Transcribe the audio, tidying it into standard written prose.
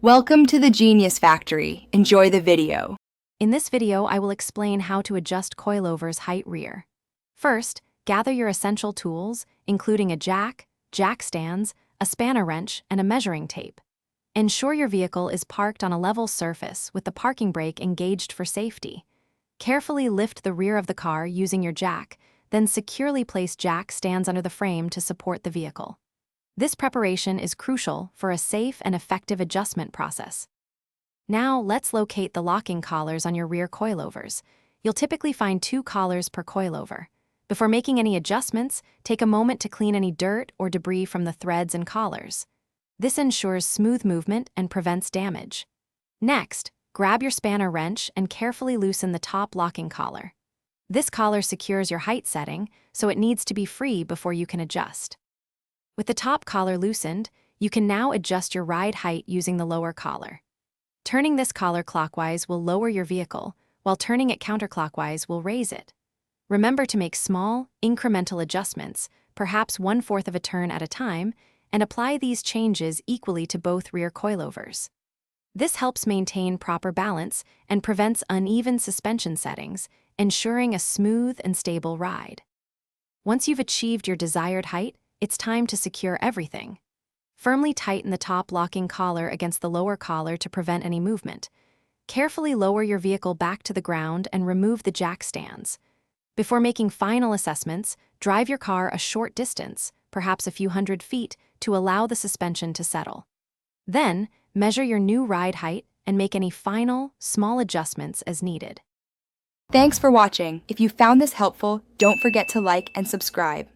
Welcome to the Genius Factory. Enjoy the video. In this video, I will explain how to adjust coilovers height rear. First, gather your essential tools, including a jack stands, a spanner wrench, and a measuring tape. Ensure your vehicle is parked on a level surface with the parking brake engaged for safety. Carefully lift the rear of the car using your jack, then securely place jack stands under the frame to support the vehicle. This preparation is crucial for a safe and effective adjustment process. Now, let's locate the locking collars on your rear coilovers. You'll typically find 2 collars per coilover. Before making any adjustments, take a moment to clean any dirt or debris from the threads and collars. This ensures smooth movement and prevents damage. Next, grab your spanner wrench and carefully loosen the top locking collar. This collar secures your height setting, so it needs to be free before you can adjust. With the top collar loosened, you can now adjust your ride height using the lower collar. Turning this collar clockwise will lower your vehicle, while turning it counterclockwise will raise it. Remember to make small, incremental adjustments, perhaps 1/4 of a turn at a time, and apply these changes equally to both rear coilovers. This helps maintain proper balance and prevents uneven suspension settings, ensuring a smooth and stable ride. Once you've achieved your desired height, it's time to secure everything. Firmly tighten the top locking collar against the lower collar to prevent any movement. Carefully lower your vehicle back to the ground and remove the jack stands. Before making final assessments, drive your car a short distance, perhaps a few hundred feet, to allow the suspension to settle. Then, measure your new ride height and make any final, small adjustments as needed. Thanks for watching. If you found this helpful, don't forget to like and subscribe.